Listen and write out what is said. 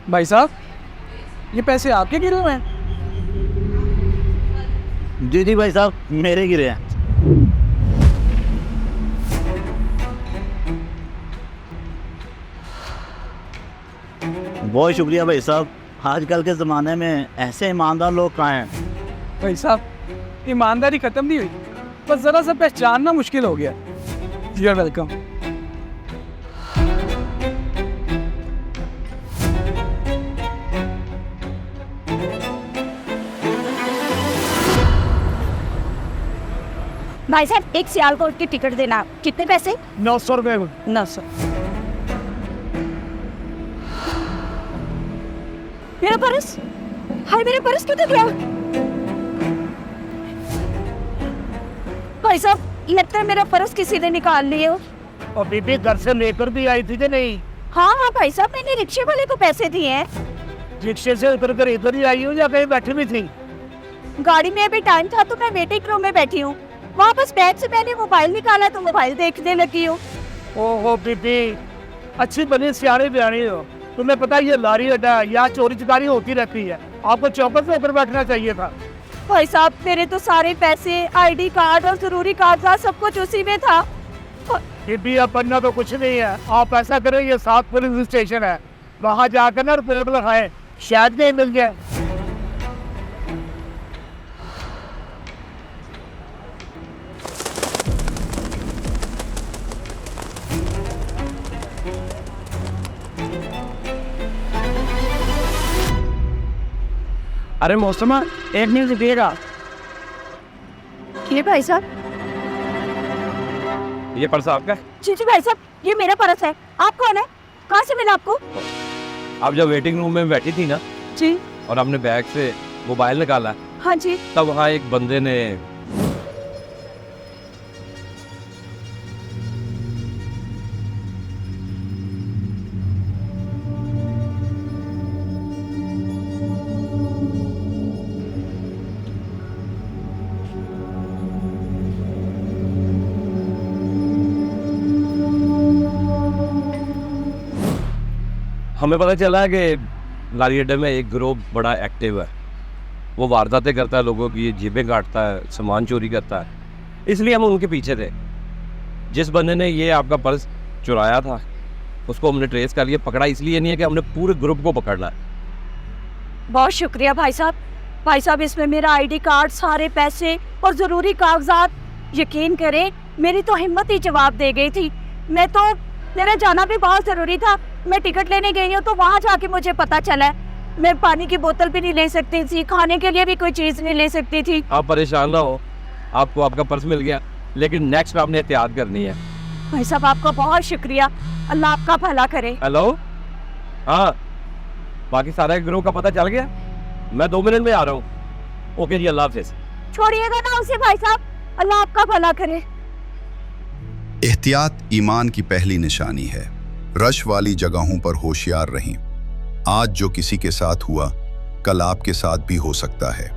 भाई साहब, ये पैसे आपके गिरे हुए हैं? जी जी भाई साहब, मेरे गिरे हैं। बहुत शुक्रिया भाई साहब। आजकल के ज़माने में ऐसे ईमानदार लोग कहाँ हैं? भाई साहब, ईमानदारी खत्म नहीं हुई, बस ज़रा सा पहचानना मुश्किल हो गया। You are welcome. भाई साहब, एक सियालकोट की टिकट देना। कितने पैसे? 900 रुपये। 900। मेरा पर्स, हाय मेरा पर्स किधर गया? भाई साहब, लगता है मेरा पर्स किसी ने निकाल लिया हो। और बीबी घर से लेकर भी आई थी कि नहीं? हाँ हाँ भाई साहब, मैंने रिक्शे वाले को पैसे दिए हैं। रिक्शे से उतर कर इधर ही आई हूँ या कहीं बैठी भी थी? गाड़ी में अभी टाइम था तो मैं वेटिंग रूम में बैठी हूँ। वहाँ बस बैग से मैंने मोबाइल निकाला तो मोबाइल देखने लगी हूँ। ओहो बीबी, अच्छी बनी सियाणी बयानी हो। तुम्हें पता है ये लारी अड्डा है, यहाँ चोरी चकारी होती रहती है। आपको चौकस होकर बैठना चाहिए था। भाई साहब, मेरे तो सारे पैसे, आईडी कार्ड और जरूरी कागजात सब कुछ उसी में था। बीबी अब बनना तो कुछ नहीं है। आप ऐसा करें, ये 7 पुलिस स्टेशन है, वहाँ जाकर ना रिपोर्ट लिखाएं, शायद नहीं मिल जाए। अरे मौसमा, एक न्यूज़ दिएगा। ये भाई साहब, ये पर्स आपका है? जी भाई साहब, ये मेरा पर्स है। आप कौन है? कहाँ से मिला आपको? आप जब वेटिंग रूम में बैठी थी ना जी और आपने बैग से मोबाइल निकाला, हाँ जी। तब वहाँ एक बंदे ने हमें पता चला कि लारी अड्डे में एक ग्रुप बड़ा एक्टिव है। वो वारदातें करता है, लोगों की जेबें काटता है, सामान चोरी करता है। इसलिए हम उनके पीछे थे। जिस बंदे ने ये आपका पर्स चुराया था उसको हमने ट्रेस कर लिया। पकड़ा इसलिए नहीं है कि हमने पूरे ग्रुप को पकड़ना है। बहुत शुक्रिया भाई साहब। भाई साहब, इसमें मेरा आईडी कार्ड, सारे पैसे और ज़रूरी कागजात। यकीन करें, मेरी तो हिम्मत ही जवाब दे गई थी। मेरा जाना भी बहुत ज़रूरी था। मैं टिकट लेने गई हूँ तो वहाँ जाके मुझे पता चला मैं पानी की बोतल भी नहीं ले सकती थी, खाने के लिए भी कोई चीज़ नहीं ले सकती थी। आप परेशान ना हो, आपको आपका पर्स मिल गया, लेकिन नेक्स्ट आपने एहतियात करनी है। भाई साहब, आपका बहुत शुक्रिया। अल्लाह आपका भला करे। हेलो, हाँ, बाकी सारा ग्रुप का पता चल गया? मैं 2 मिनट में आ रहा हूँ। ओके जी, अल्लाह हाफिज़। छोड़िएगा ना उसे भाई साहब, अल्लाह आपका भला करे। एहतियात ईमान की पहली निशानी है। रश वाली जगहों पर होशियार रहें। आज जो किसी के साथ हुआ, कल आपके साथ भी हो सकता है।